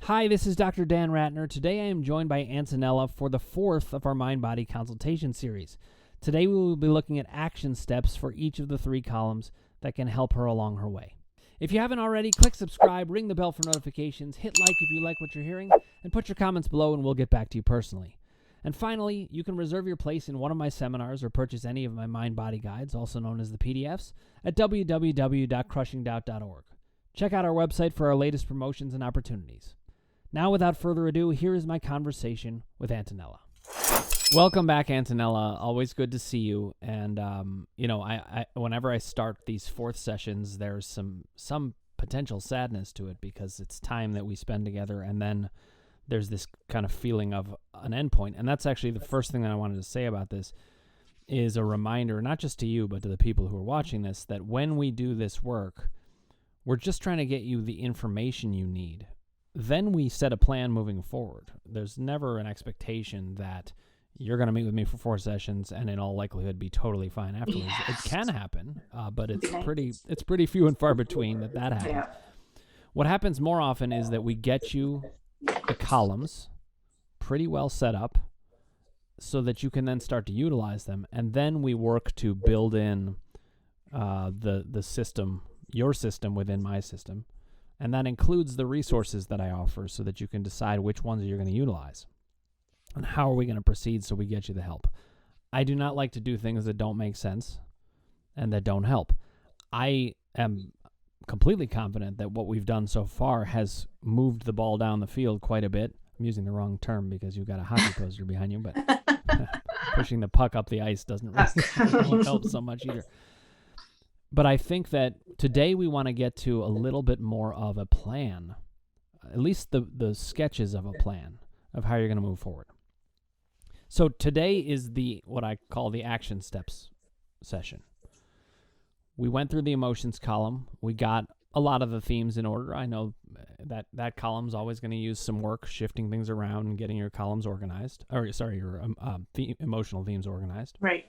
Hi, this is Dr. Dan Ratner. Today I am joined by Antonella for the fourth of our Mind-Body Consultation series. Today we will be looking at action steps for each of the three columns that can help her along her way. If you haven't already, click subscribe, ring the bell for notifications, hit like if you like what you're hearing, and put your comments below and we'll get back to you personally. And finally, you can reserve your place in one of my seminars or purchase any of my mind-body guides, also known as the PDFs, at www.crushingdoubt.org. Check out our website for our latest promotions and opportunities. Now, without further ado, here is my conversation with Antonella. Welcome back, Antonella. Always good to see you. And, I whenever I start these fourth sessions, there's some potential sadness to it because it's time that we spend together, and then there's this kind of feeling of an endpoint. And that's actually the first thing that I wanted to say about this is a reminder, not just to you, but to the people who are watching this, that when we do this work, we're just trying to get you the information you need. Then we set a plan moving forward. There's never an expectation that you're going to meet with me for 4 sessions and in all likelihood be totally fine afterwards. Yes. It can happen, but it's pretty few and far between that happens. Yeah. What happens more often is that we get you the columns pretty well set up so that you can then start to utilize them, and then we work to build in the system, your system within my system. And that includes the resources that I offer so that you can decide which ones you're going to utilize. And how are we going to proceed so we get you the help? I do not like to do things that don't make sense and that don't help. I am completely confident that what we've done so far has moved the ball down the field quite a bit. I'm using the wrong term because you've got a hockey poster behind you, but pushing the puck up the ice doesn't really help so much either. But I think that today we want to get to a little bit more of a plan, at least the sketches of a plan of how you're going to move forward. So today is what I call the action steps session. We went through the emotions column. We got a lot of the themes in order. I know that column's always going to use some work shifting things around and getting your columns organized, your emotional themes organized. Right.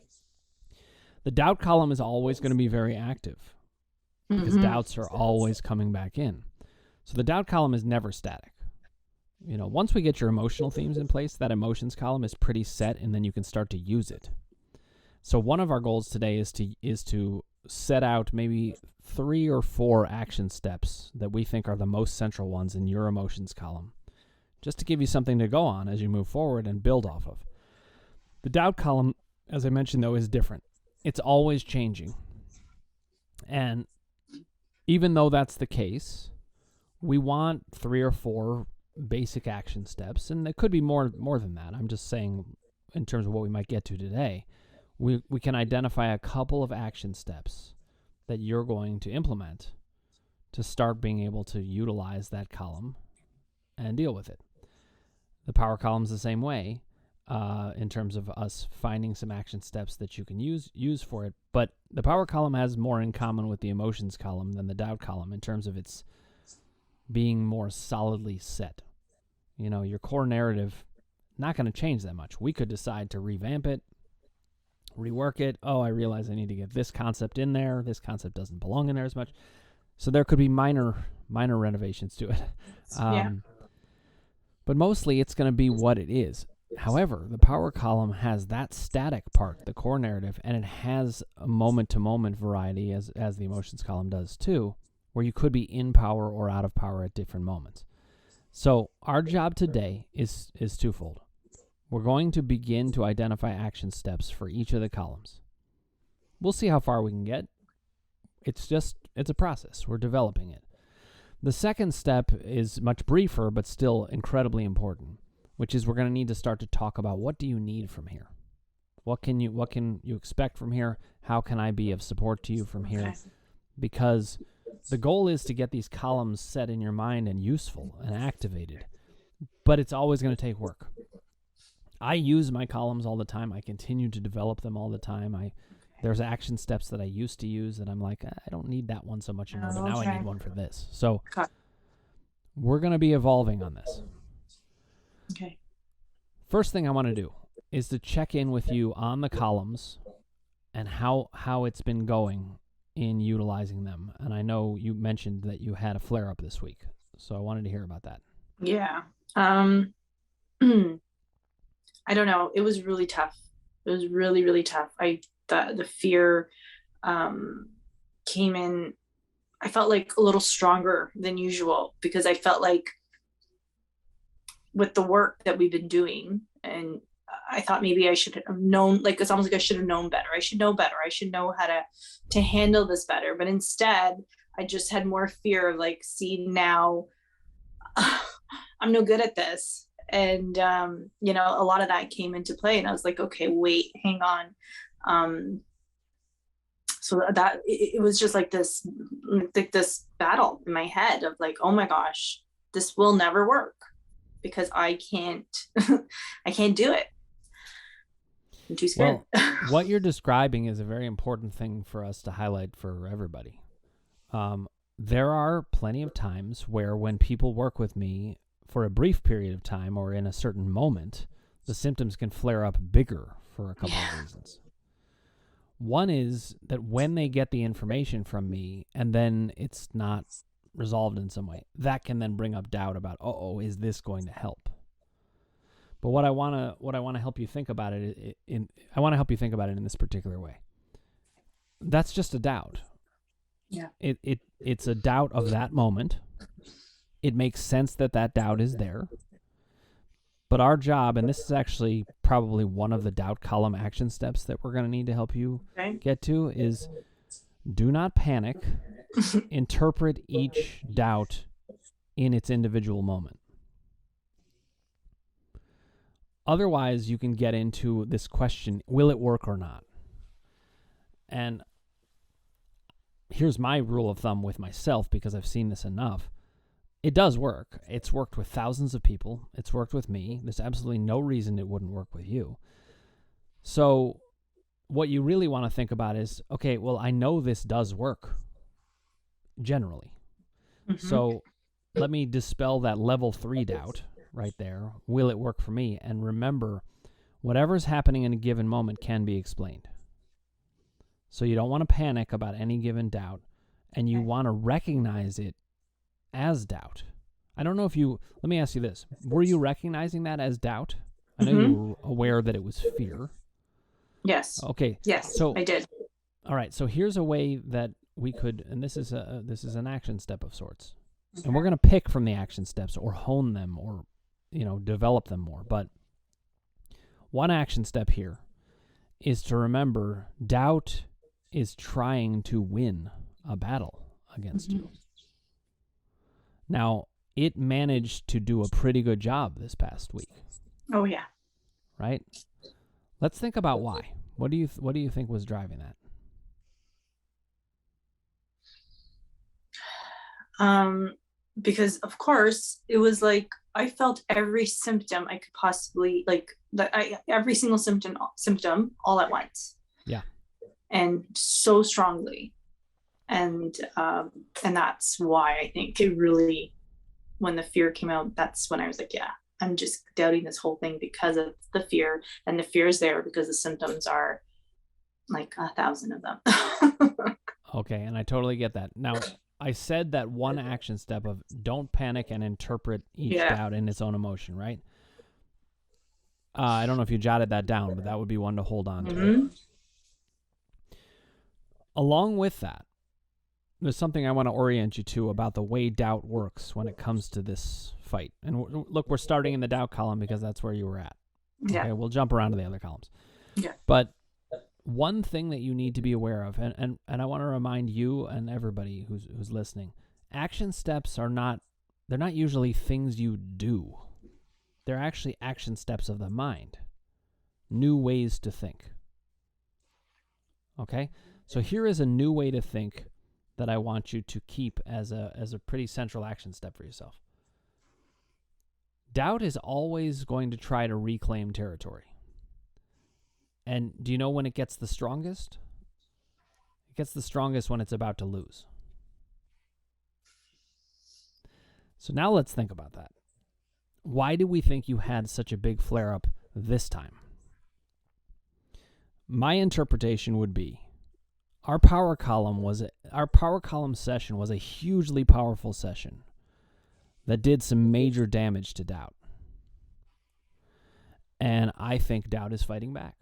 The doubt column is always going to be very active because doubts are always coming back in. So the doubt column is never static. Once we get your emotional themes in place, that emotions column is pretty set, and then you can start to use it. So one of our goals today is to set out maybe 3 or 4 action steps that we think are the most central ones in your emotions column, just to give you something to go on as you move forward and build off of. The doubt column, as I mentioned, though, is different. It's always changing. And even though that's the case, we want 3 or 4 basic action steps, and it could be more than that. I'm just saying in terms of what we might get to today, we can identify a couple of action steps that you're going to implement to start being able to utilize that column and deal with it. The power column's the same way. In terms of us finding some action steps that you can use for it. But the power column has more in common with the emotions column than the doubt column in terms of its being more solidly set. Your core narrative, not going to change that much. We could decide to revamp it, rework it. Oh, I realize I need to get this concept in there. This concept doesn't belong in there as much. So there could be minor renovations to it. But mostly it's going to be what it is. However, the power column has that static part, the core narrative, and it has a moment-to-moment variety, as the emotions column does too, where you could be in power or out of power at different moments. So our job today is twofold. We're going to begin to identify action steps for each of the columns. We'll see how far we can get. It's a process. We're developing it. The second step is much briefer, but still incredibly important, which is we're going to need to start to talk about what do you need from here? What can you expect from here? How can I be of support to you from here? Because the goal is to get these columns set in your mind and useful and activated, but it's always going to take work. I use my columns all the time. I continue to develop them all the time. There's action steps that I used to use that I'm like, I don't need that one so much anymore, but now I need one for this. So we're going to be evolving on this. Okay. First thing I want to do is to check in with you on the columns and how it's been going in utilizing them. And I know you mentioned that you had a flare-up this week, so I wanted to hear about that. Yeah. Um, I don't know. It was really tough. It was really, really tough. The fear, um, came in. I felt like a little stronger than usual because I felt like with the work that we've been doing, and I thought maybe I should have known, like, it's almost like I should have known better. I should know better. I should know how to handle this better. But instead, I just had more fear of, like, see, now I'm no good at this. And a lot of that came into play. And I was like, okay, wait, hang on. So that it was just like this battle in my head of like, oh my gosh, this will never work because I can't I can't do it. I'm too scared. Well, what you're describing is a very important thing for us to highlight for everybody. There are plenty of times where when people work with me for a brief period of time or in a certain moment, the symptoms can flare up bigger for a couple of reasons. One is that when they get the information from me and then it's not resolved in some way, that can then bring up doubt about, is this going to help? But what I want to help you think about it in this particular way. That's just a doubt. Yeah. It's a doubt of that moment. It makes sense that doubt is there. But our job, and this is actually probably one of the doubt column action steps that we're going to need to help you get to, is do not panic. Interpret each doubt in its individual moment. Otherwise, you can get into this question, will it work or not? And here's my rule of thumb with myself, because I've seen this enough. It does work. It's worked with thousands of people. It's worked with me. There's absolutely no reason it wouldn't work with you. So what you really want to think about is, okay, well, I know this does work generally. Mm-hmm. So let me dispel that level 3 doubt right there. Will it work for me? And remember, whatever's happening in a given moment can be explained. So you don't want to panic about any given doubt, and you want to recognize it as doubt. I don't know if let me ask you this. Were you recognizing that as doubt? I know you were aware that it was fear. Yes. Okay. Yes, so I did. All right. So here's a way that we could, and this is an action step of sorts. Okay. And we're going to pick from the action steps or hone them or, develop them more. But one action step here is to remember doubt is trying to win a battle against you. Now, it managed to do a pretty good job this past week. Oh, yeah. Right? Let's think about why. What do you think was driving that? Because of course it was like I felt every symptom I could possibly every single symptom all at once. Yeah. And so strongly. And that's why I think it really, when the fear came out, that's when I was like, yeah, I'm just doubting this whole thing because of the fear, and the fear is there because the symptoms are like 1,000 of them. Okay, and I totally get that. Now, I said that one action step of don't panic and interpret each doubt in its own emotion, right? I don't know if you jotted that down, but that would be one to hold on to. Along with that, there's something I want to orient you to about the way doubt works when it comes to this fight. And look, we're starting in the doubt column because that's where you were at. Yeah. Okay, we'll jump around to the other columns. Yeah. But one thing that you need to be aware of, and I want to remind you and everybody who's listening, action steps they're not usually things you do. They're actually action steps of the mind. New ways to think. Okay? So here is a new way to think that I want you to keep as a pretty central action step for yourself. Doubt is always going to try to reclaim territory. And do you know when it gets the strongest? It gets the strongest when it's about to lose. So now let's think about that. Why do we think you had such a big flare-up this time? My interpretation would be our power column session was a hugely powerful session that did some major damage to doubt. And I think doubt is fighting back.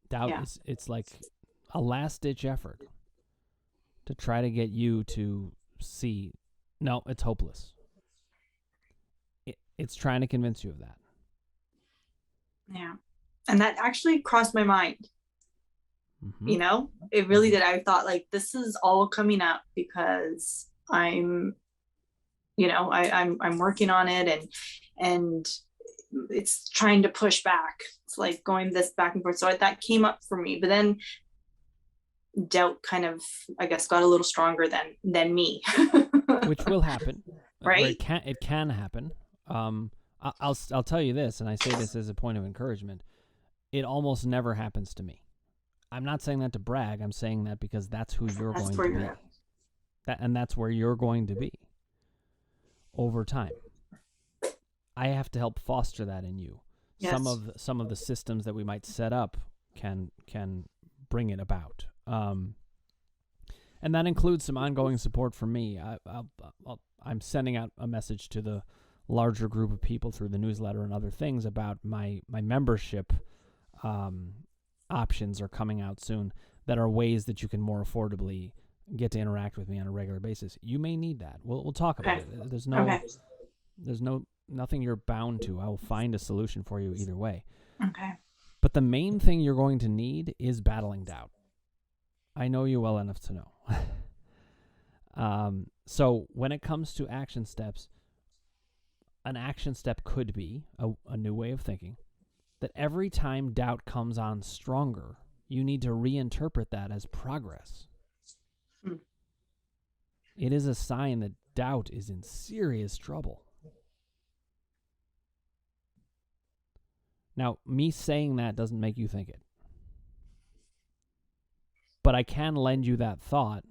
Doubt is, it's like a last-ditch effort to try to get you to see, no, it's hopeless. It's trying to convince you of that. Yeah. And that actually crossed my mind. Mm-hmm. You know, it really did. I thought, like, this is all coming up because I'm working on it, and it's trying to push back. It's like going this back and forth. So that came up for me, but then doubt kind of, I guess, got a little stronger than me. Which will happen. Right? It can happen. I'll tell you this, and I say this as a point of encouragement. It almost never happens to me. I'm not saying that to brag. I'm saying that because that's who you're going to be. That's where you're going to be over time. I have to help foster that in you. Yes. Some of the systems that we might set up can bring it about. And that includes some ongoing support from me. I'm sending out a message to the larger group of people through the newsletter and other things about my membership options are coming out soon that are ways that you can more affordably get to interact with me on a regular basis. You may need that. We'll talk about it. There's nothing you're bound to. I will find a solution for you either way. Okay. But the main thing you're going to need is battling doubt. I know you well enough to know. So when it comes to action steps, an action step could be a new way of thinking, that every time doubt comes on stronger, you need to reinterpret that as progress. It is a sign that doubt is in serious trouble. Now, me saying that doesn't make you think it. But I can lend you that thought.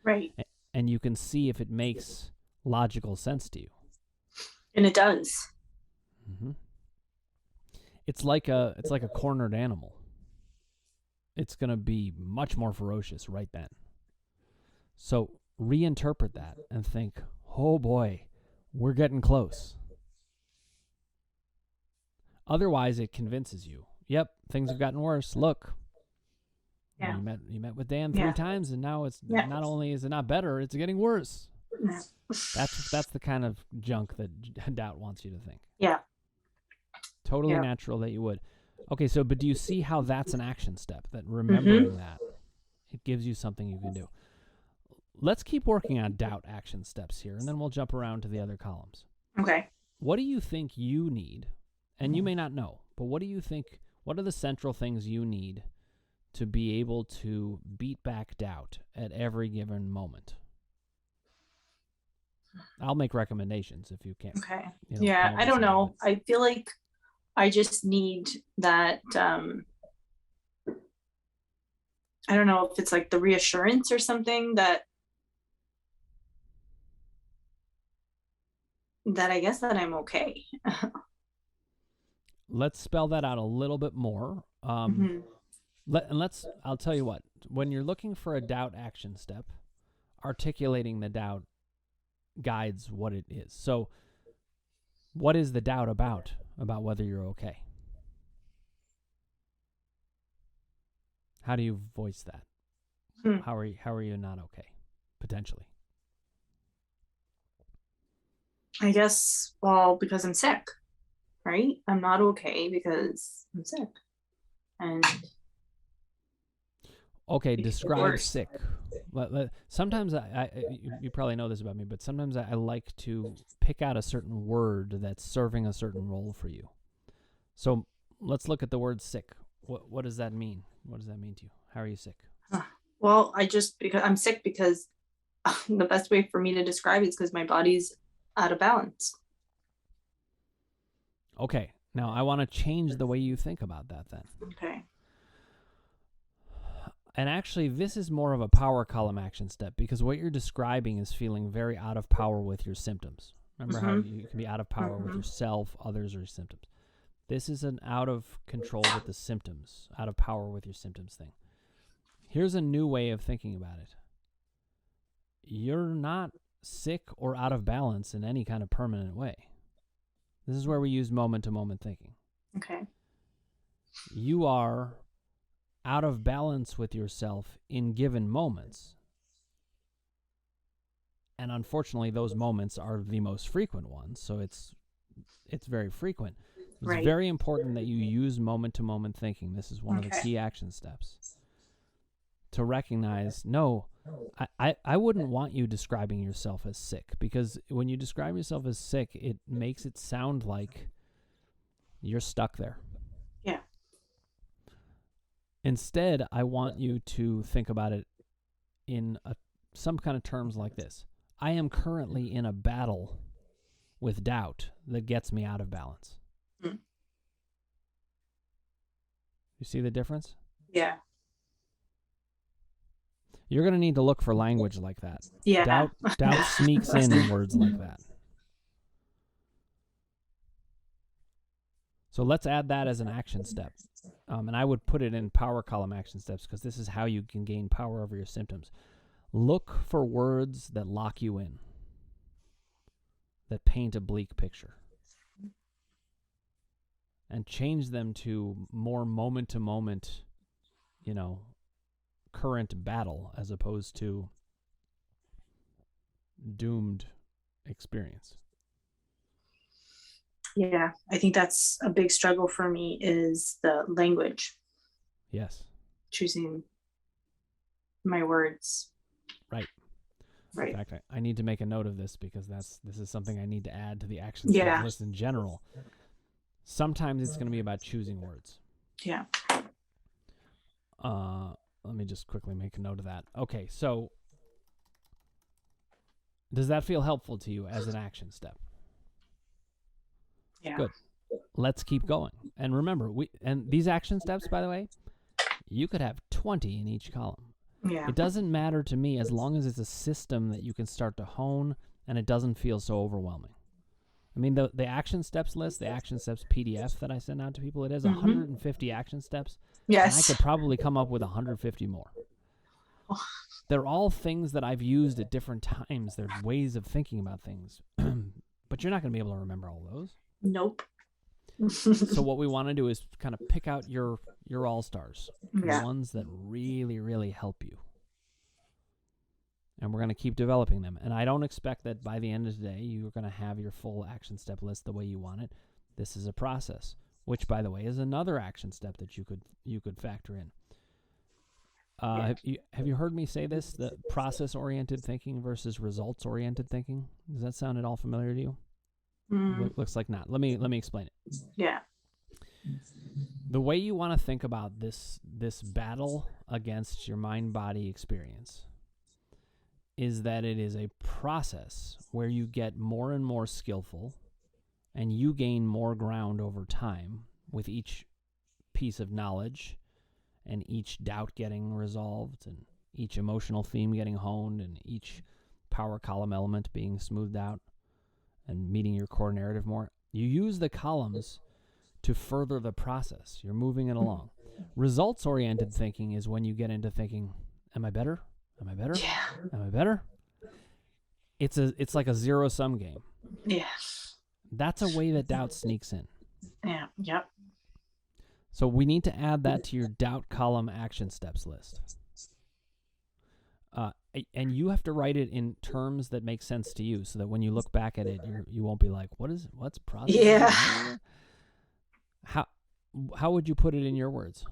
Right. And you can see if it makes logical sense to you. And it does. Mm-hmm. It's like a cornered animal. It's going to be much more ferocious right then. So reinterpret that and think, oh boy, we're getting close. Otherwise, it convinces you. Yep, things have gotten worse. Look, yeah. you met with Dan 3 times, and now it's not only is it not better, it's getting worse. Yeah. That's the kind of junk that doubt wants you to think. Yeah. Totally natural that you would. Okay, so but do you see how that's an action step? That remembering that it gives you something you can do. Let's keep working on doubt action steps here, and then we'll jump around to the other columns. Okay. What do you think you need? And you may not know, but what do you think? What are the central things you need to be able to beat back doubt at every given moment? I'll make recommendations if you can't. Okay. I don't know. I feel like I just need that. I don't know if it's like the reassurance or something that I guess that I'm okay. Let's spell that out a little bit more. I'll tell you what, when you're looking for a doubt action step, articulating the doubt guides what it is. So what is the doubt about whether you're okay? How do you voice that? How are you not okay, potentially? I guess, well, because I'm sick, right? I'm not okay because I'm sick. And okay, describe sick. Sometimes you probably know this about me, but sometimes I like to pick out a certain word that's serving a certain role for you. So let's look at the word sick. What does that mean? What does that mean to you? How are you sick? Well, because I'm sick because the best way for me to describe it is because my body's out of balance. Okay. Now I want to change the way you think about that then. Okay. And actually, this is more of a power column action step because what you're describing is feeling very out of power with your symptoms. Remember how you can be out of power with yourself, others, or your symptoms. This is an out of control with the symptoms, out of power with your symptoms thing. Here's a new way of thinking about it. You're not sick or out of balance in any kind of permanent way. This is where we use moment-to-moment thinking. Okay. You are out of balance with yourself in given moments. And unfortunately, those moments are the most frequent ones, so it's very frequent. It's Right. very important that you use moment-to-moment thinking. This is one of the Okay. key action steps. To recognize, no, I wouldn't want you describing yourself as sick, because when you describe yourself as sick, it makes it sound like you're stuck there. Yeah. Instead, I want you to think about it in some kind of terms like this. I am currently in a battle with doubt that gets me out of balance. Mm. You see the difference? Yeah. You're going to need to look for language like that. Yeah. Doubt sneaks in words like that. So let's add that as an action step. And I would put it in power column action steps, because this is how you can gain power over your symptoms. Look for words that lock you in, that paint a bleak picture, and change them to more moment-to-moment, current battle, as opposed to doomed experience. Yeah. I think that's a big struggle for me, is the language. Yes. Choosing my words. Right. Right. In fact, I need to make a note of this, because this is something I need to add to the action step list in general. Sometimes it's going to be about choosing words. Yeah. Let me just quickly make a note of that. Okay, so does that feel helpful to you as an action step? Yeah. Good. Let's keep going. And remember, these action steps, by the way, you could have 20 in each column. Yeah. It doesn't matter to me, as long as it's a system that you can start to hone and it doesn't feel so overwhelming. I mean, the action steps list, the action steps PDF that I send out to people, it has 150 action steps. Yes. And I could probably come up with 150 more. They're all things that I've used at different times. They're ways of thinking about things. But you're not going to be able to remember all those. Nope. So what we want to do is kind of pick out your all-stars, Yeah. the ones that really, really help you. And we're going to keep developing them. And I don't expect that by the end of the day you're going to have your full action step list the way you want it. This is a process, which, by the way, is another action step that you could factor in. Have you heard me say this? The process-oriented thinking versus results-oriented thinking. Does that sound at all familiar to you? Looks like not. Let me explain it. Yeah. The way you want to think about this battle against your mind-body experience is that it is a process where you get more and more skillful, and you gain more ground over time with each piece of knowledge, and each doubt getting resolved, and each emotional theme getting honed, and each power column element being smoothed out and meeting your core narrative more. You use the columns to further the process. You're moving it along. Results-oriented thinking is when you get into thinking, am I better? Am I better? Yeah. Am I better? It's like a zero-sum game. Yeah. That's a way that doubt sneaks in. Yeah. Yep. So we need to add that to your doubt column action steps list. And you have to write it in terms that make sense to you, so that when you look back at it, you won't be like, what's process? Yeah. How would you put it in your words?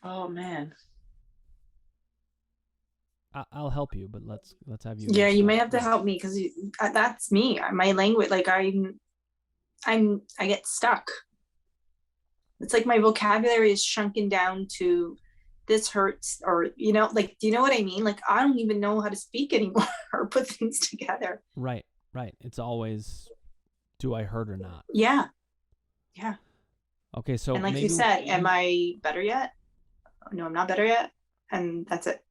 Oh man. I'll help you, but let's have you. Yeah, you may have to help me, because that's me. My language, like I get stuck. It's like my vocabulary is shrunken down to this hurts, or like, do you know what I mean? Like, I don't even know how to speak anymore or put things together. Right. It's always, do I hurt or not? Yeah. Okay, so and like you said, am I better yet? No, I'm not better yet, and that's it.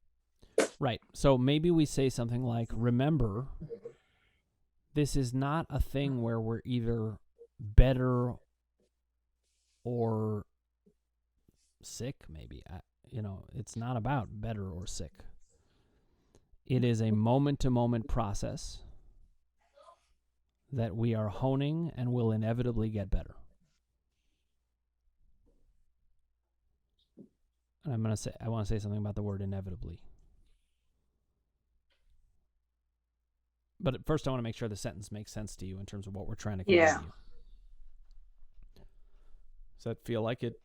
Right. So maybe we say something like, remember, this is not a thing where we're either better or sick, maybe. It's not about better or sick. It is a moment-to-moment process that we are honing and will inevitably get better. And I want to say something about the word inevitably. But at first I want to make sure the sentence makes sense to you in terms of what we're trying to convey to you. Does that feel like it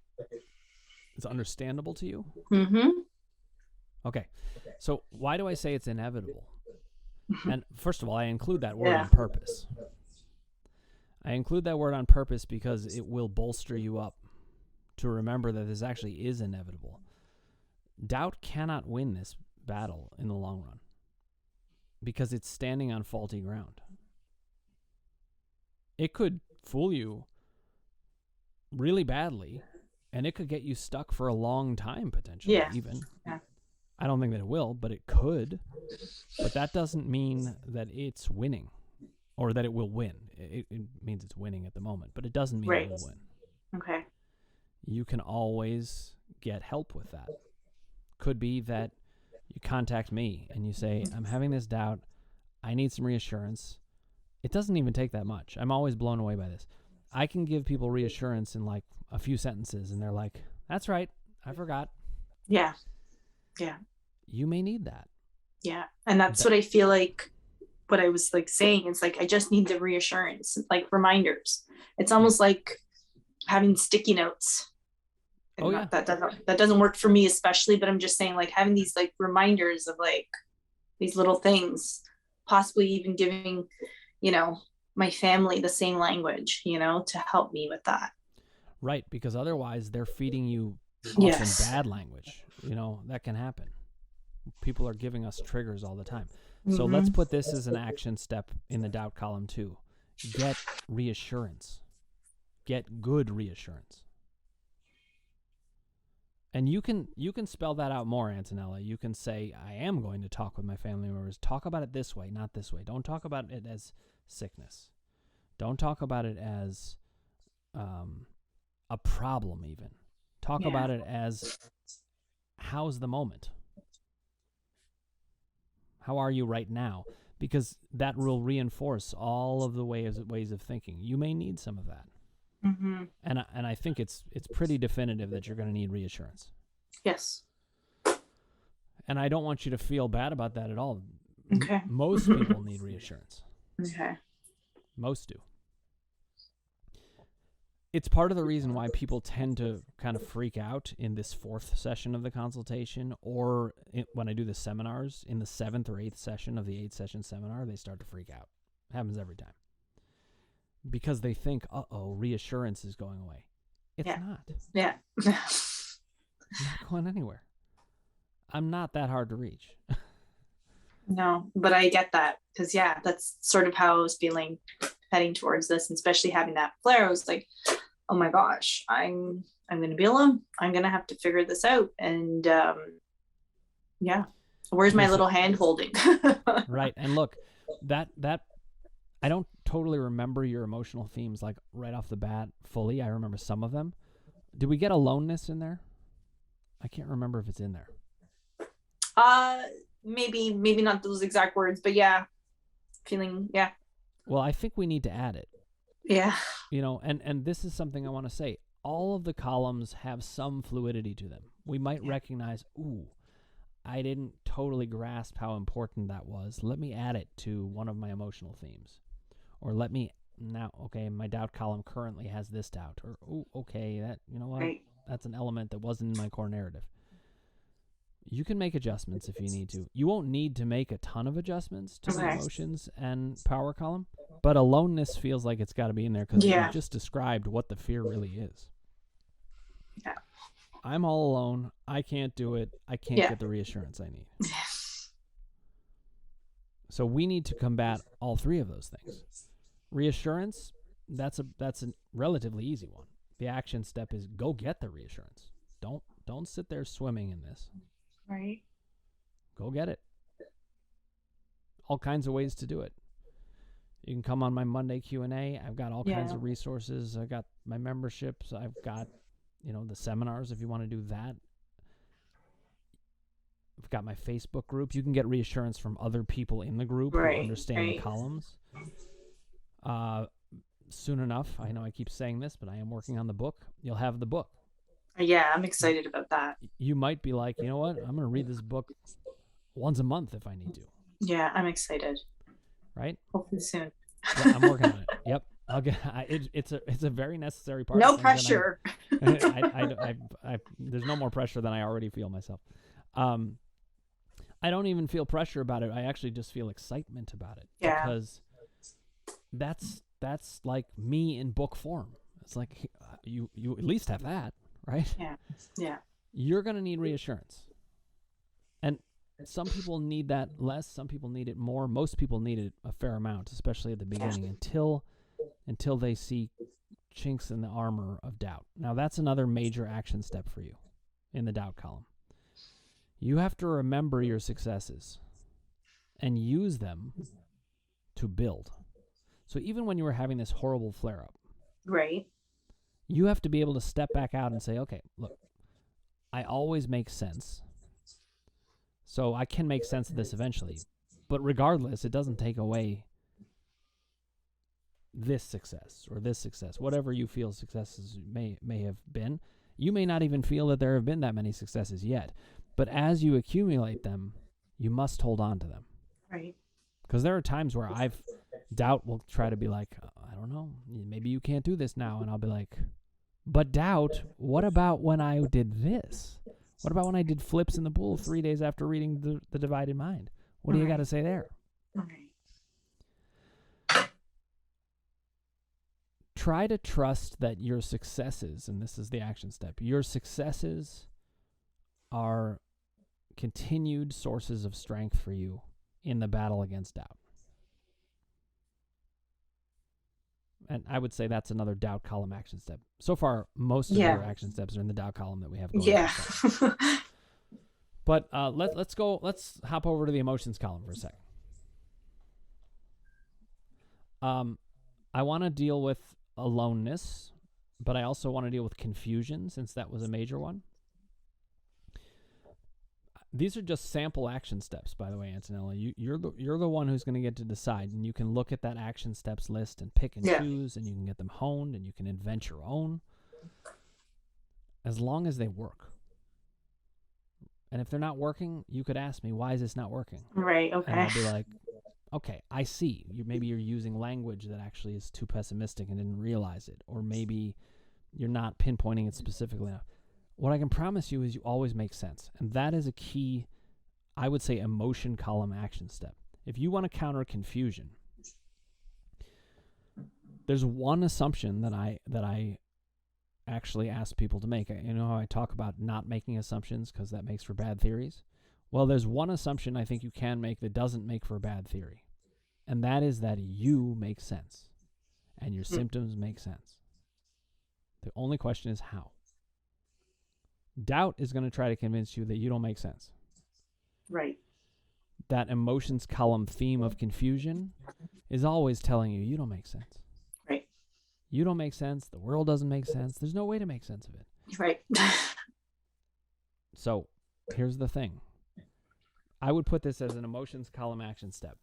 is understandable to you? Mm-hmm. Okay. So why do I say it's inevitable? And first of all, I include that word Yeah. on purpose. I include that word on purpose because it will bolster you up to remember that this actually is inevitable. Doubt cannot win this battle in the long run because it's standing on faulty ground. It could fool you really badly, and it could get you stuck for a long time, potentially, even. Yeah. I don't think that it will, but it could. But that doesn't mean that it's winning or that it will win. It means it's winning at the moment, but it doesn't mean it will win. Okay. You can always get help with that. Could be that you contact me and you say, I'm having this doubt. I need some reassurance. It doesn't even take that much. I'm always blown away by this. I can give people reassurance in like a few sentences, and they're like, that's right, I forgot. Yeah. Yeah. You may need that. Yeah. And that's what I feel like, what I was like saying. It's like, I just need the reassurance, like reminders. It's almost like having sticky notes. And that doesn't work for me especially, but I'm just saying, like, having these like reminders of like these little things, possibly even giving, my family the same language, to help me with that. Right, because otherwise they're feeding you often bad language. That can happen. People are giving us triggers all the time. So let's put this as an action step in the doubt column too. Get reassurance. Get good reassurance. And you can spell that out more, Antonella. You can say, I am going to talk with my family members. Talk about it this way, not this way. Don't talk about it as sickness. Don't talk about it as a problem even. Talk about it as, how's the moment? How are you right now? Because that will reinforce all of the ways of thinking. You may need some of that. Mm-hmm. And I think it's pretty definitive that you're going to need reassurance. Yes. And I don't want you to feel bad about that at all. Okay. Most people need reassurance. Okay. Most do. It's part of the reason why people tend to kind of freak out in this 4th session of the consultation, or when I do the seminars in the 7th or 8th session of the 8-session seminar, they start to freak out. It happens every time. Because they think, reassurance is going away. It's not. Yeah. It's not going anywhere. I'm not that hard to reach. No, but I get that. Because, that's sort of how I was feeling heading towards this, and especially having that flare. I was like, oh my gosh, I'm going to be alone. I'm going to have to figure this out. And where's my little hand holding? Right. And look, that I don't totally remember your emotional themes like right off the bat fully. I remember some of them. Did we get aloneness in there? I can't remember if it's in there. Maybe not those exact words, but feeling. Well, I think we need to add it. Yeah. And this is something I want to say. All of the columns have some fluidity to them. We might recognize, I didn't totally grasp how important that was. Let me add it to one of my emotional themes. Or let me my doubt column currently has this doubt. Or, that, Right. That's an element that wasn't in my core narrative. You can make adjustments if you need to. You won't need to make a ton of adjustments to the emotions and power column, but aloneness feels like it's got to be in there because you just described what the fear really is. Yeah. I'm all alone. I can't do it. I can't get the reassurance I need. So we need to combat all three of those things. Reassurance, that's a relatively easy one. The action step is go get the reassurance. Don't sit there swimming in this. Right. Go get it. All kinds of ways to do it. You can come on my Monday Q&A. I've got all kinds of resources. I've got my memberships. I've got, the seminars if you want to do that. I've got my Facebook group. You can get reassurance from other people in the group who understand the columns. Soon enough, I know I keep saying this, but I am working on the book. You'll have the book. Yeah, I'm excited about that. You might be like, you know what? I'm going to read this book once a month if I need to. Yeah, I'm excited. Right? Hopefully soon. Yeah, I'm working on it. Yep. I'll get. It's a very necessary part. No pressure. There's no more pressure than I already feel myself. I don't even feel pressure about it. I actually just feel excitement about it. Yeah. Because that's like me in book form. It's like you at least have that, right? Yeah. Yeah. You're gonna need reassurance, and some people need that less. Some people need it more. Most people need it a fair amount, especially at the beginning, until they see chinks in the armor of doubt. Now, that's another major action step for you in the doubt column. You have to remember your successes and use them to build. So even when you were having this horrible flare-up, right, you have to be able to step back out and say, okay, look, I always make sense. So I can make sense of this eventually. But regardless, it doesn't take away this success or this success, whatever you feel successes may have been. You may not even feel that there have been that many successes yet. But as you accumulate them, you must hold on to them. Right. Because there are times where doubt will try to be like, I don't know, maybe you can't do this now. And I'll be like, but doubt, what about when I did this? What about when I did flips in the pool 3 days after reading The Divided Mind? What do you got to say there? Okay. Try to trust that your successes, and this is the action step, your successes are continued sources of strength for you in the battle against doubt. And I would say that's another doubt column action step. So far, most of your action steps are in the doubt column that we have going. Yeah. But let's hop over to the emotions column for a second. I want to deal with aloneness, but I also want to deal with confusion, since that was a major one. These are just sample action steps, by the way, Antonella. You're the one who's going to get to decide, and you can look at that action steps list and pick and choose, and you can get them honed, and you can invent your own, as long as they work. And if they're not working, you could ask me, why is this not working? Right, okay. And I'll be like, okay, I see. Maybe you're using language that actually is too pessimistic and didn't realize it, or maybe you're not pinpointing it specifically enough. What I can promise you is you always make sense. And that is a key, I would say, emotion column action step. If you want to counter confusion, there's one assumption that I actually ask people to make. You know how I talk about not making assumptions because that makes for bad theories? Well, there's one assumption I think you can make that doesn't make for a bad theory. And that is that you make sense and your symptoms make sense. The only question is how. Doubt is going to try to convince you that you don't make sense. Right. That emotions column theme of confusion is always telling you don't make sense. Right. You don't make sense. The world doesn't make sense. There's no way to make sense of it. Right. So here's the thing. I would put this as an emotions column action step.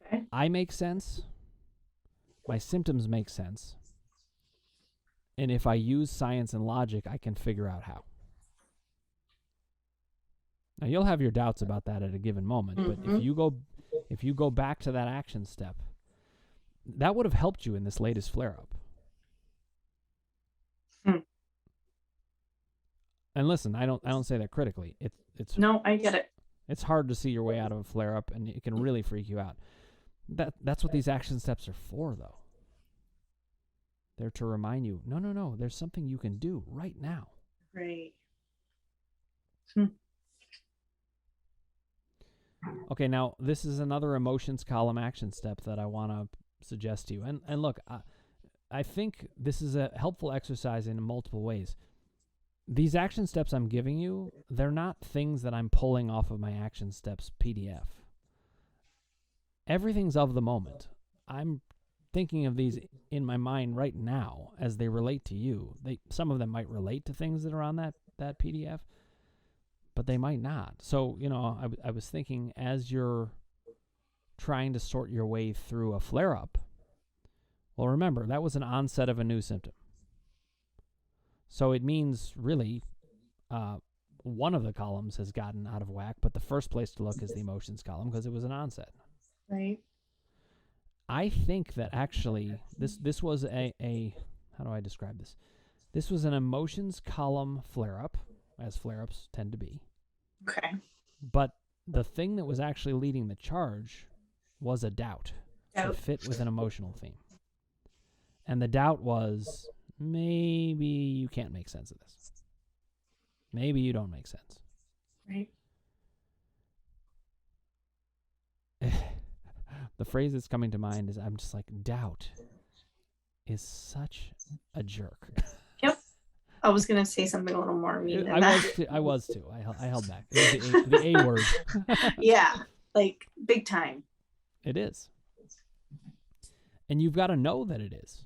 Okay. I make sense. My symptoms make sense. And if I use science and logic, I can figure out how. Now, you'll have your doubts about that at a given moment, but if you go back to that action step, that would have helped you in this latest flare-up. And listen, I don't say that critically. It's No, I get it. It's hard to see your way out of a flare-up, and it can really freak you out. That's what these action steps are for, though. They're to remind you, no, there's something you can do right now. Right. Okay, now this is another emotions column action step that I want to suggest to you. And look, I think this is a helpful exercise in multiple ways. These action steps I'm giving you, they're not things that I'm pulling off of my action steps PDF. Everything's of the moment. I'm thinking of these in my mind right now as they relate to you. Some of them might relate to things that are on that PDF, but they might not. So, I was thinking, as you're trying to sort your way through a flare-up, well, remember, that was an onset of a new symptom. So it means, really, one of the columns has gotten out of whack, but the first place to look is the emotions column because it was an onset. Right. I think that actually this was a how do I describe this? This was an emotions column flare-up, as flare-ups tend to be. Okay. But the thing that was actually leading the charge was a doubt that fit with an emotional theme. And the doubt was, maybe you can't make sense of this. Maybe you don't make sense. Right. The phrase that's coming to mind is, I'm just like, doubt is such a jerk. Yep. I was going to say something a little more mean than that. I was too. I held back. It was the A word. Yeah. Like, big time. It is. And you've got to know that it is.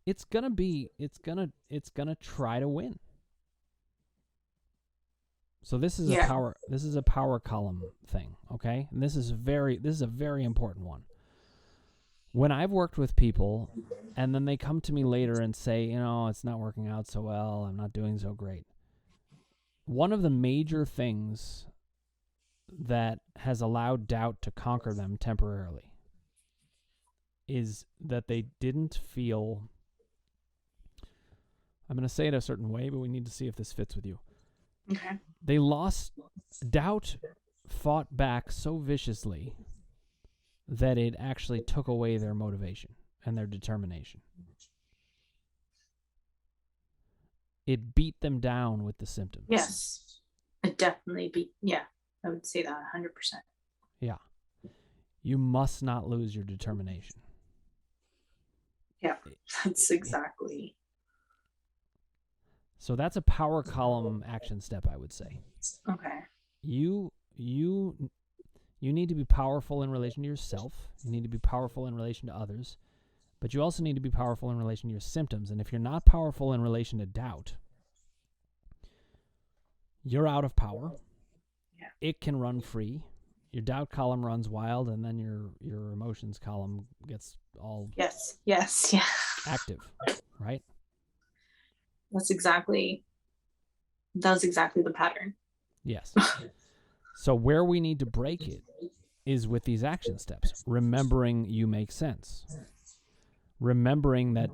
It's gonna try to win. So this is a power column thing, okay? And this is a very important one. When I've worked with people and then they come to me later and say, it's not working out so well, I'm not doing so great. One of the major things that has allowed doubt to conquer them temporarily is that they didn't feel, I'm going to say it a certain way, but we need to see if this fits with you. Okay. Doubt fought back so viciously that it actually took away their motivation and their determination. It beat them down with the symptoms. Yes. It definitely I would say that 100%. Yeah. You must not lose your determination. Yeah, that's exactly. So that's a power column action step, I would say. Okay. You need to be powerful in relation to yourself. You need to be powerful in relation to others. But you also need to be powerful in relation to your symptoms. And if you're not powerful in relation to doubt, you're out of power. Yeah. It can run free. Your doubt column runs wild, and then your emotions column gets all active, right? That was exactly the pattern. Yes. So where we need to break it is with these action steps. Remembering you make sense. Remembering that,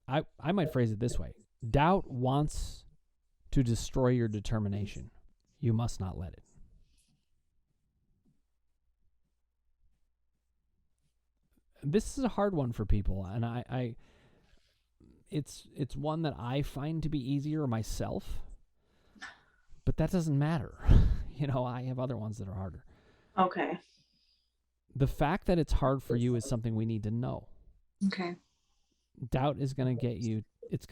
I might phrase it this way. Doubt wants to destroy your determination. You must not let it. This is a hard one for people, and it's one that I find to be easier myself, but that doesn't matter. I have other ones that are harder. Okay. The fact that it's hard for you is something we need to know. Okay. Doubt is going to get you. It's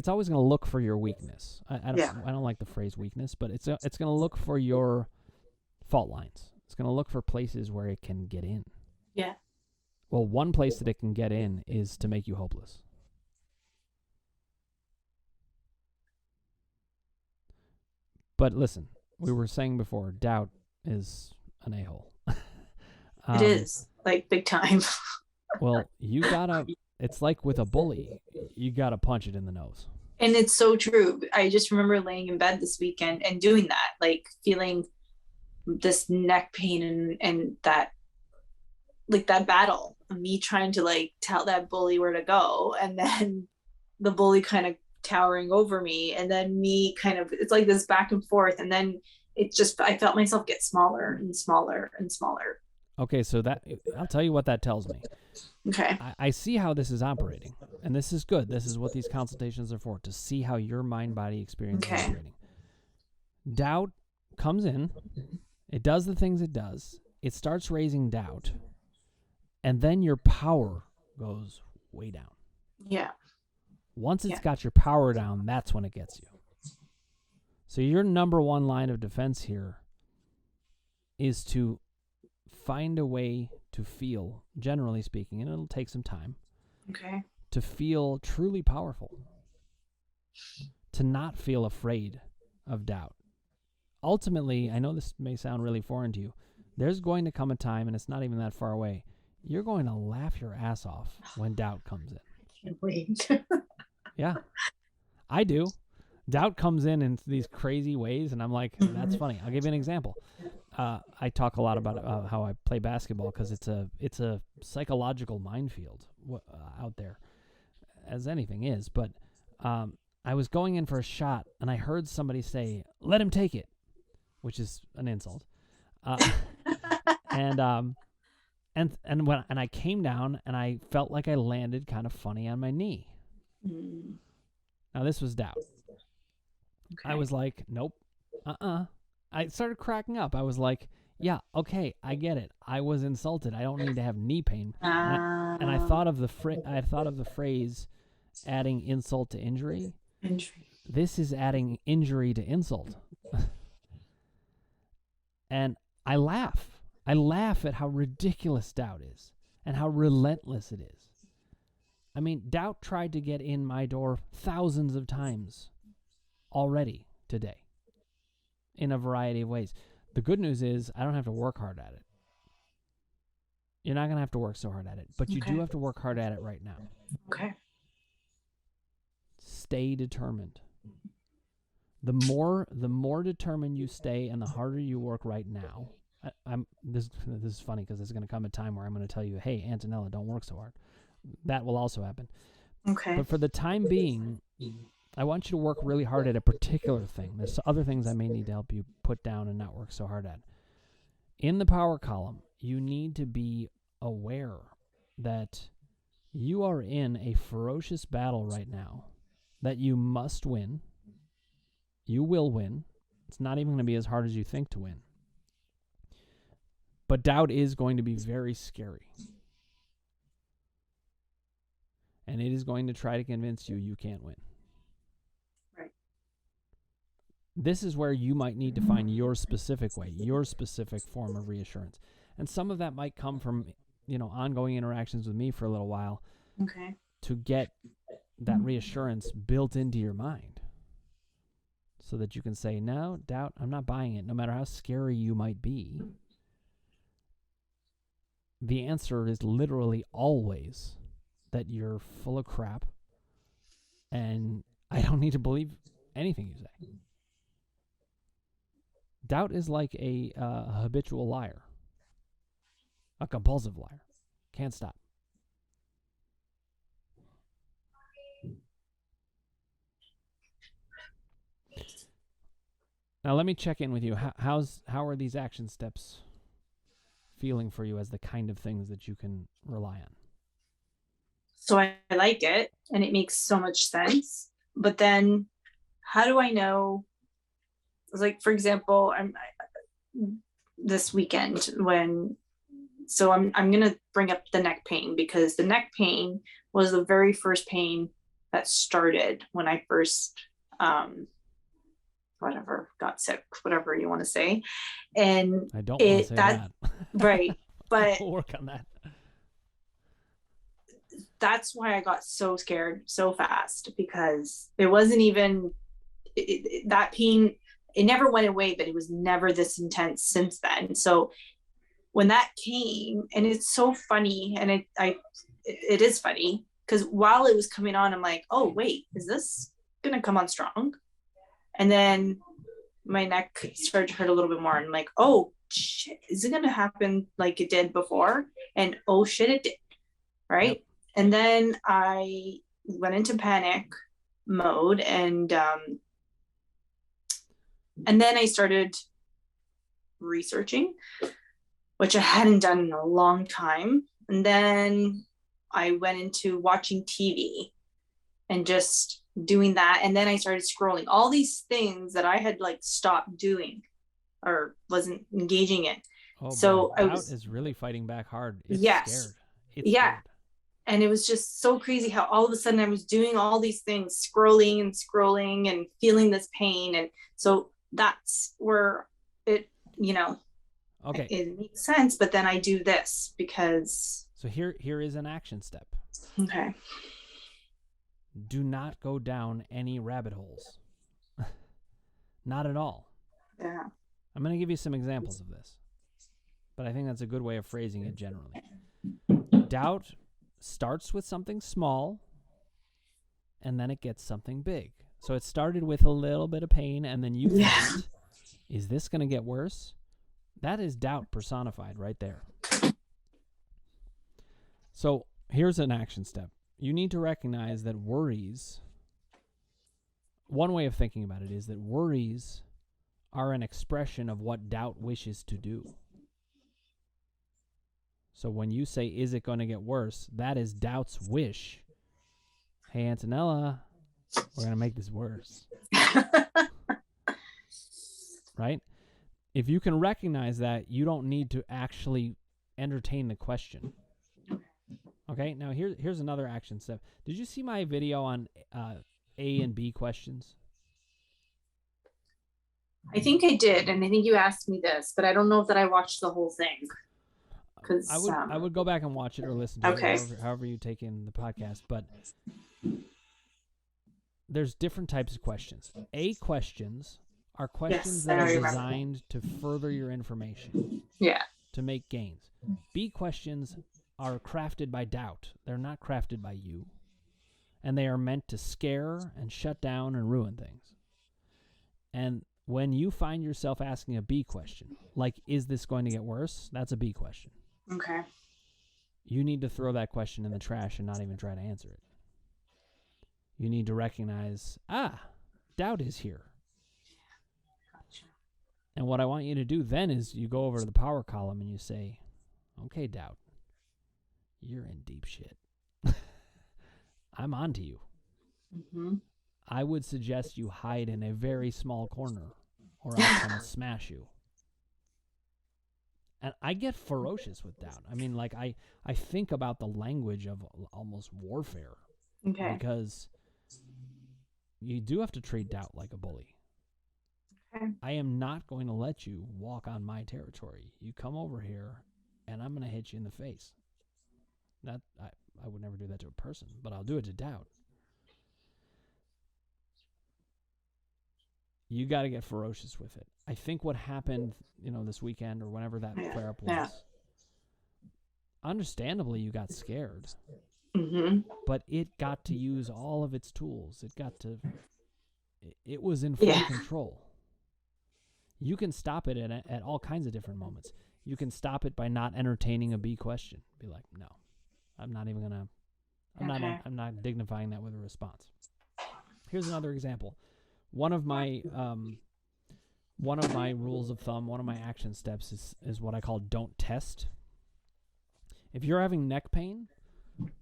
always going to look for your weakness. I don't like the phrase weakness, but it's going to look for your fault lines. It's going to look for places where it can get in. Yeah. Well, one place that it can get in is to make you hopeless. But listen, we were saying before, doubt is an a-hole. It is, like, big time. Well, it's like with a bully, you gotta punch it in the nose. And it's so true. I just remember laying in bed this weekend and doing that, like feeling this neck pain and that, like, that battle of me trying to, like, tell that bully where to go, and then the bully kind of towering over me, and then me kind of, it's like this back and forth, and then I felt myself get smaller and smaller and smaller. Okay, so I'll tell you what that tells me. Okay. I see how this is operating, and this is good. This is what these consultations are for, to see how your mind-body experience is operating. Doubt comes in. It does the things it does. It starts raising doubt, and then your power goes way down. Yeah. Once it's got your power down, that's when it gets you. So your number one line of defense here is to find a way to feel, generally speaking, and it'll take some time, to feel truly powerful, to not feel afraid of doubt. Ultimately, I know this may sound really foreign to you. There's going to come a time, and it's not even that far away, you're going to laugh your ass off when doubt comes in. I can't wait. Yeah, I do. Doubt comes in these crazy ways, and I'm like, that's funny. I'll give you an example. I talk a lot about how I play basketball because it's a psychological minefield out there, as anything is. But I was going in for a shot, and I heard somebody say, "Let him take it," which is an insult. And I came down, and I felt like I landed kind of funny on my knee. Now this was doubt. Okay. I was like, nope, I started cracking up. I was like, yeah, okay, I get it. I was insulted. I don't need to have knee pain. And I thought of the phrase, adding insult to injury. This is adding injury to insult. And I laugh. I laugh at how ridiculous doubt is and how relentless it is. I mean, doubt tried to get in my door thousands of times already today in a variety of ways. The good news is I don't have to work hard at it. You're not going to have to work so hard at it, but you do have to work hard at it right now. Okay. Stay determined. The more determined you stay and the harder you work right now. This is funny because there's going to come a time where I'm going to tell you, hey, Antonella, don't work so hard. That will also happen. Okay. But for the time being, I want you to work really hard at a particular thing. There's other things I may need to help you put down and not work so hard at. In the power column, you need to be aware that you are in a ferocious battle right now that you must win. You will win. It's not even going to be as hard as you think to win. But doubt is going to be very scary. And it is going to try to convince you can't win. Right. This is where you might need to find your specific way, your specific form of reassurance. And some of that might come from, ongoing interactions with me for a little while. Okay. To get that reassurance built into your mind. So that you can say, no, doubt, I'm not buying it. No matter how scary you might be, the answer is literally always that you're full of crap and I don't need to believe anything you say. Doubt is like a habitual liar, a compulsive liar. Can't stop. Now let me check in with you. How are these action steps feeling for you as the kind of things that you can rely on? So I like it and it makes so much sense. But then how do I know? Like, for example, this weekend I'm going to bring up the neck pain because the neck pain was the very first pain that started when I first, got sick, whatever you want to say. And I don't want to say that. Right. But we'll work on that. That's why I got so scared so fast because it wasn't even that pain. It never went away, but it was never this intense since then. So when that came, and it's so funny, and it is funny because while it was coming on, I'm like, oh wait, is this gonna come on strong? And then my neck started to hurt a little bit more. And I'm like, oh shit, is it gonna happen like it did before? And oh shit, it did. Right. Yep. And then I went into panic mode and then I started researching, which I hadn't done in a long time. And then I went into watching TV and just doing that. And then I started scrolling all these things that I had stopped doing or wasn't engaging in. Oh, so doubt is really fighting back hard. It's scared. It's scared. And it was just so crazy how all of a sudden I was doing all these things, scrolling and feeling this pain. And so that's where it, okay, it makes sense. But then I do this because. So here is an action step. Okay. Do not go down any rabbit holes. Not at all. Yeah. I'm going to give you some examples of this, but I think that's a good way of phrasing it generally. Doubt starts with something small, and then it gets something big. So it started with a little bit of pain, and then you thought, is this going to get worse? That is doubt personified right there. So here's an action step. You need to recognize that worries, one way of thinking about it is that worries are an expression of what doubt wishes to do. So when you say, is it going to get worse? That is doubt's wish. Hey, Antonella, we're going to make this worse. Right? If you can recognize that, you don't need to actually entertain the question. Okay, now here's another action step. Did you see my video on A and B questions? I think I did, and I think you asked me this, but I don't know that I watched the whole thing. I would go back and watch it or listen to okay. it, however you take in the podcast. But there's different types of questions. A questions are questions that are designed to further your information. Yeah. To make gains. B questions are crafted by doubt. They're not crafted by you. And they are meant to scare and shut down and ruin things. And when you find yourself asking a B question, like, is this going to get worse? That's a B question. Okay. You need to throw that question in the trash and not even try to answer it. You need to recognize, doubt is here. Gotcha. And what I want you to do then is you go over to the power column and you say, okay, doubt, you're in deep shit. I'm on to you. Mm-hmm. I would suggest you hide in a very small corner or I'll come and smash you. And I get ferocious with doubt. I mean, like, I think about the language of almost warfare. Okay. Because you do have to treat doubt like a bully. Okay. I am not going to let you walk on my territory. You come over here, and I'm going to hit you in the face. That I would never do that to a person, but I'll do it to doubt. You got to get ferocious with it. I think what happened, this weekend or whenever that flare-up was, understandably, you got scared. Mm-hmm. But it got to use all of its tools. It was in full control. You can stop it at all kinds of different moments. You can stop it by not entertaining a B question. Be like, no, I'm not even gonna. I'm not dignifying that with a response. Here's another example. One of my rules of thumb, one of my action steps is what I call don't test. If you're having neck pain,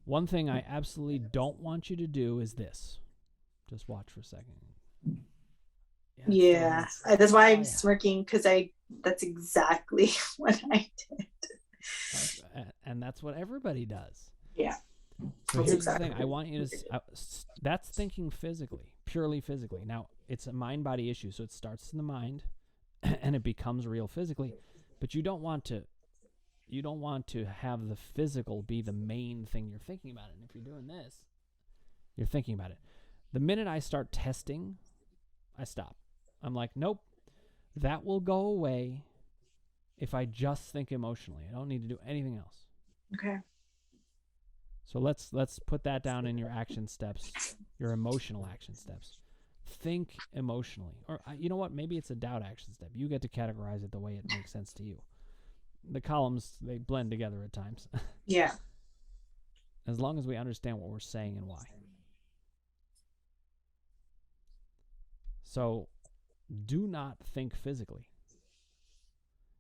one thing I absolutely don't want you to do is this. Just watch for a second. Yeah. That's why I'm smirking, because that's exactly what I did. And that's what everybody does. Yeah. So here's the thing. I want you to, that's thinking physically, purely physically. Now, it's a mind-body issue, so it starts in the mind and it becomes real physically, but you don't want to have the physical be the main thing you're thinking about. And if you're doing this, you're thinking about it. The minute I start testing, I stop. I'm like, nope, that will go away if I just think emotionally. I don't need to do anything else. Okay. So let's put that down in your action steps, your emotional action steps. Think emotionally. Or you know what? Maybe it's a doubt action step. You get to categorize it the way it makes sense to you. The columns, they blend together at times. Yeah. As long as we understand what we're saying and why. So, do not think physically.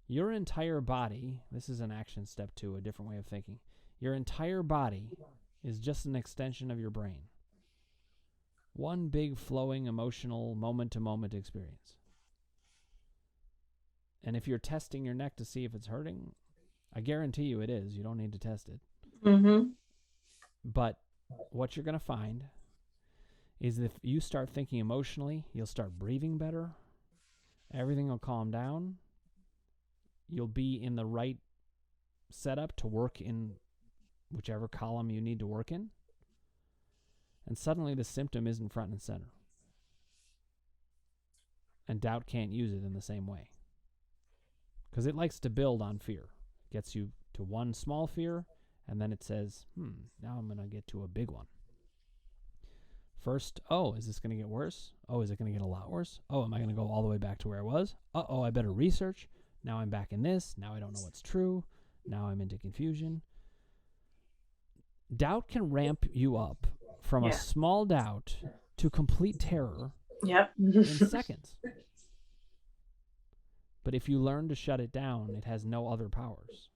Your entire body, this is an action step 2, a different way of thinking. Your entire body is just an extension of your brain. One big flowing emotional moment-to-moment experience. And if you're testing your neck to see if it's hurting, I guarantee you it is. You don't need to test it. Mm-hmm. But what you're going to find is if you start thinking emotionally, you'll start breathing better. Everything will calm down. You'll be in the right setup to work in whichever column you need to work in. And suddenly the symptom isn't front and center. And doubt can't use it in the same way. Because it likes to build on fear. It gets you to one small fear, and then it says, now I'm going to get to a big one. First, is this going to get worse? Is it going to get a lot worse? Am I going to go all the way back to where I was? I better research. Now I'm back in this. Now I don't know what's true. Now I'm into confusion. Doubt can ramp you up from a small doubt to complete terror in seconds. But if you learn to shut it down, it has no other powers.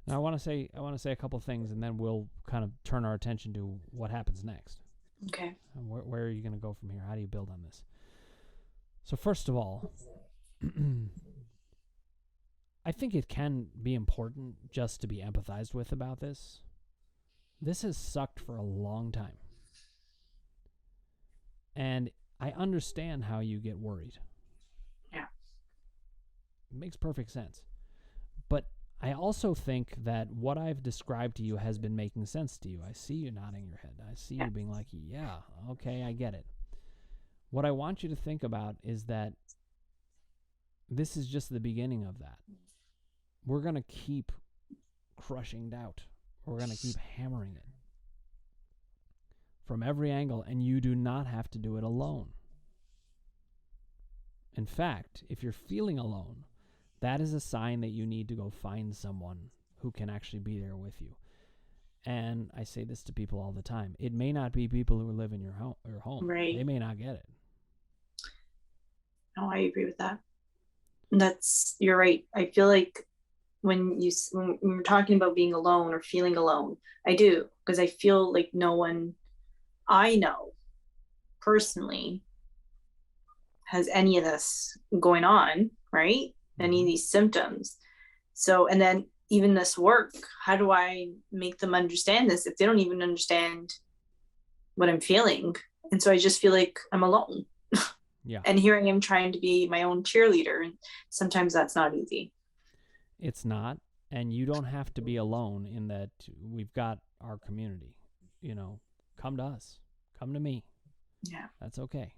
Now I want to say a couple things, and then we'll kind of turn our attention to what happens next. Okay. And where are you going to go from here? How do you build on this? So first of all, I think it can be important just to be empathized with about this. This has sucked for a long time. And I understand how you get worried. Yeah. It makes perfect sense. But I also think that what I've described to you has been making sense to you. I see you nodding your head. I see you being like, yeah, okay, I get it. What I want you to think about is that this is just the beginning of that. We're going to keep crushing doubt. We're going to keep hammering it from every angle, and you do not have to do it alone. In fact, if you're feeling alone, that is a sign that you need to go find someone who can actually be there with you. And I say this to people all the time. It may not be people who live in your home. Right. They may not get it. No, I agree with that. You're right. I feel like when you're talking about being alone or feeling alone, I do, because I feel like no one I know personally has any of this going on, right? Any of these symptoms. So, and then even this work, how do I make them understand this if they don't even understand what I'm feeling? And so I just feel like I'm alone. Yeah. And here I am trying to be my own cheerleader. And sometimes that's not easy. It's not. And you don't have to be alone in that we've got our community. Come to us. Come to me. Yeah. That's okay.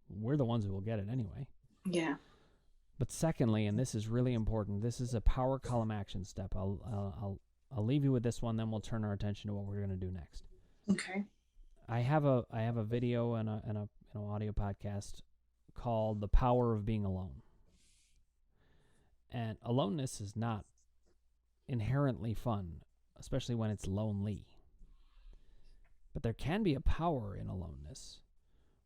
We're the ones who will get it anyway. Yeah. But secondly, and this is really important, this is a power column action step. I'll leave you with this one, then we'll turn our attention to what we're going to do next. Okay. I have a video and a audio podcast called "The Power of Being Alone." And aloneness is not inherently fun, especially when it's lonely. But there can be a power in aloneness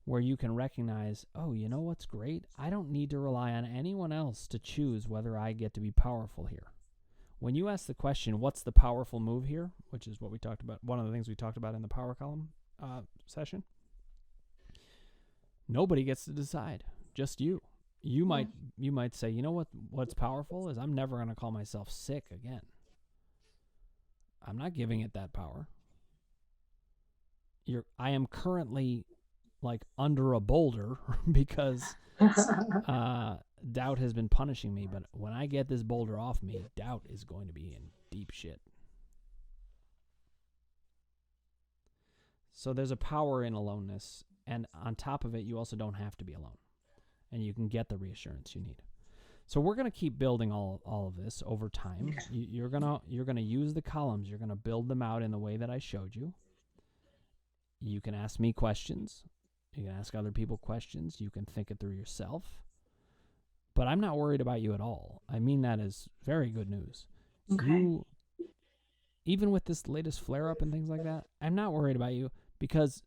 where you can recognize, you know what's great? I don't need to rely on anyone else to choose whether I get to be powerful here. When you ask the question, what's the powerful move here, which is what we talked about, one of the things we talked about in the power column session, nobody gets to decide, just you. You might say, you know what's powerful is I'm never going to call myself sick again. I'm not giving it that power. I am currently like under a boulder because doubt has been punishing me. But when I get this boulder off me, doubt is going to be in deep shit. So there's a power in aloneness. And on top of it, you also don't have to be alone. And you can get the reassurance you need. So we're going to keep building all of this over time. Okay. You're gonna use the columns. You're going to build them out in the way that I showed you. You can ask me questions. You can ask other people questions. You can think it through yourself. But I'm not worried about you at all. I mean that as very good news. Okay. Even with this latest flare-up and things like that, I'm not worried about you because,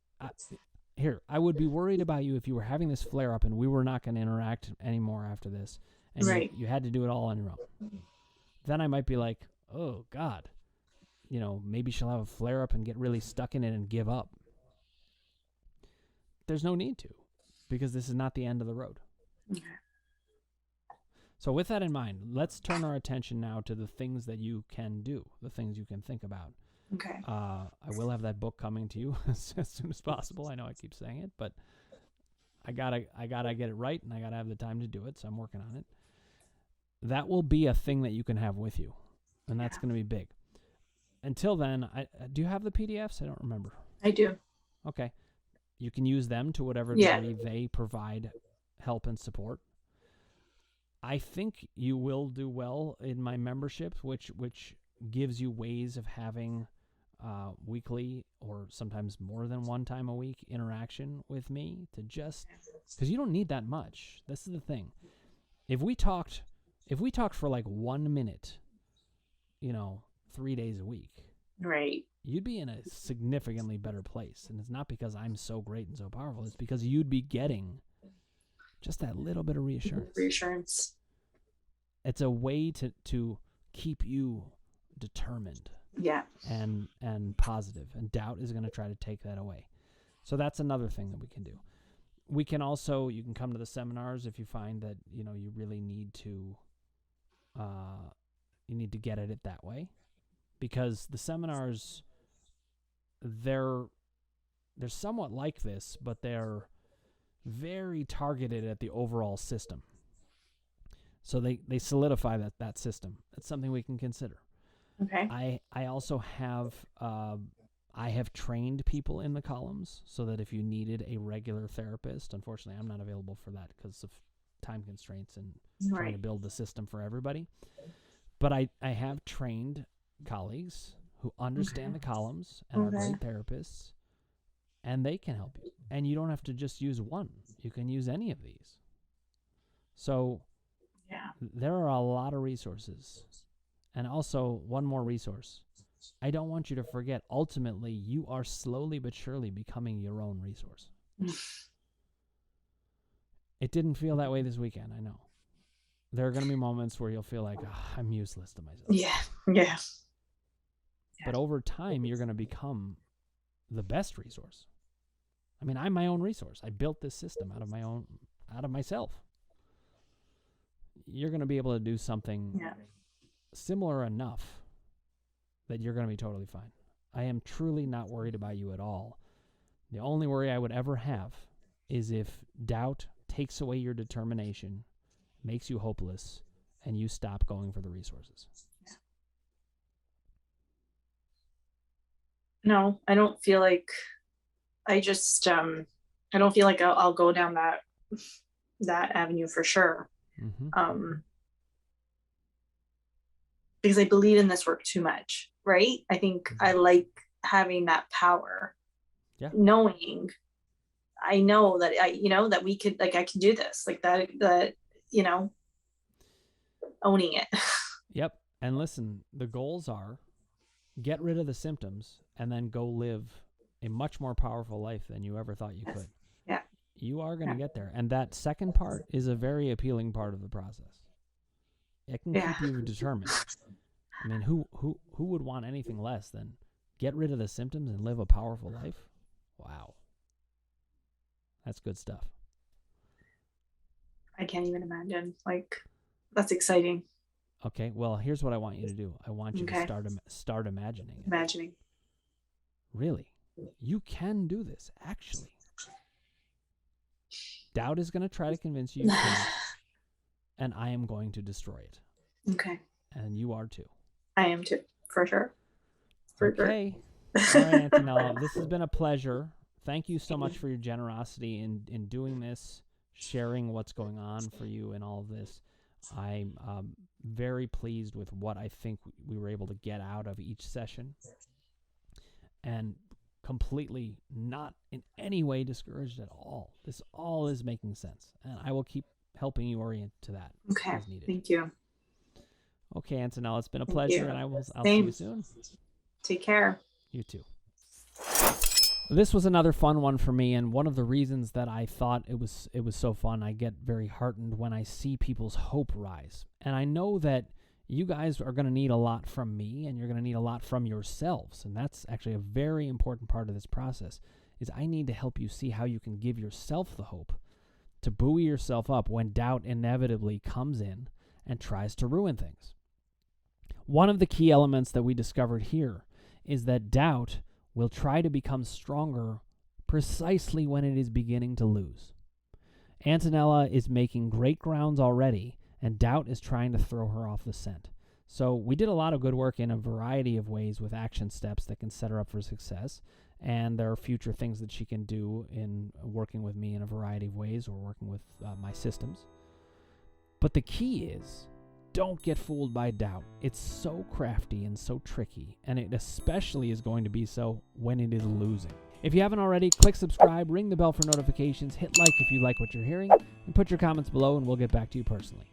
I would be worried about you if you were having this flare-up and we were not going to interact anymore after this. And right. you had to do it all on your own. Then I might be like, oh, God. Maybe she'll have a flare-up and get really stuck in it and give up. There's no need to, because this is not the end of the road. Okay. So with that in mind, let's turn our attention now to the things that you can do, the things you can think about. Okay. I will have that book coming to you as soon as possible. I know I keep saying it, but I gotta get it right, and I gotta have the time to do it. So I'm working on it. That will be a thing that you can have with you, and that's going to be big. Until then, do you have the PDFs? I don't remember. I do. Okay. You can use them to whatever degree they provide help and support. I think you will do well in my membership, which gives you ways of having weekly or sometimes more than one time a week interaction with me to just, because you don't need that much. This is the thing. If we talked for like 1 minute, 3 days a week, right, you'd be in a significantly better place. And it's not because I'm so great and so powerful. It's because you'd be getting just that little bit of reassurance. It's a way to keep you determined. Yeah. And positive. And doubt is going to try to take that away. So that's another thing that we can do. We can also, you can come to the seminars if you find that, you really need to get at it that way. Because the seminars, they're somewhat like this, but they're very targeted at the overall system. So they solidify that system. That's something we can consider. Okay. I also have I have trained people in the columns so that if you needed a regular therapist, unfortunately I'm not available for that because of time constraints and trying to build the system for everybody. But I have trained colleagues who understand the columns and are great therapists, and they can help you. And you don't have to just use one. You can use any of these. So there are a lot of resources. And also, one more resource. I don't want you to forget, ultimately, you are slowly but surely becoming your own resource. It didn't feel that way this weekend, I know. There are going to be moments where you'll feel like, I'm useless to myself. Yeah. But over time, you're going to become the best resource. I mean, I'm my own resource. I built this system out of myself. You're going to be able to do something similar enough that you're going to be totally fine. I am truly not worried about you at all. The only worry I would ever have is if doubt takes away your determination, makes you hopeless, and you stop going for the resources. No, I don't feel like I don't feel like I'll go down that avenue for sure. Because I believe in this work too much, right? I think I like having that power, knowing I know that that we could, like, I can do this, like that, owning it. Yep. And listen, the goals are get rid of the symptoms and then go live a much more powerful life than you ever thought you could. Yeah. You are going to get there. And that second part is a very appealing part of the process. It can keep you determined. I mean, who would want anything less than get rid of the symptoms and live a powerful life? Wow. That's good stuff. I can't even imagine. Like, that's exciting. Okay, well, here's what I want you to do. I want you to start imagining it. Imagining. Really. You can do this, actually. Doubt is going to try to convince you can't, and I am going to destroy it. Okay. And you are too. I am too, for sure. Okay. All right, Antonella, this has been a pleasure. Thank you so much for your generosity in doing this, sharing what's going on for you in all of this. I'm very pleased with what I think we were able to get out of each session, and completely not in any way discouraged at all. This all is making sense, and I will keep helping you orient to that as needed. Thank you. Okay, Antonella, it's been a pleasure, and I'll see you soon. Take care. You too. This was another fun one for me, and one of the reasons that I thought it was so fun, I get very heartened when I see people's hope rise. And I know that you guys are going to need a lot from me, and you're going to need a lot from yourselves, and that's actually a very important part of this process, is I need to help you see how you can give yourself the hope to buoy yourself up when doubt inevitably comes in and tries to ruin things. One of the key elements that we discovered here is that doubt will try to become stronger precisely when it is beginning to lose. Antonella is making great grounds already, and doubt is trying to throw her off the scent. So we did a lot of good work in a variety of ways with action steps that can set her up for success, and there are future things that she can do in working with me in a variety of ways or working with my systems. But the key is, don't get fooled by doubt. It's so crafty and so tricky, and it especially is going to be so when it is losing. If you haven't already, click subscribe, ring the bell for notifications, hit like if you like what you're hearing, and put your comments below and we'll get back to you personally.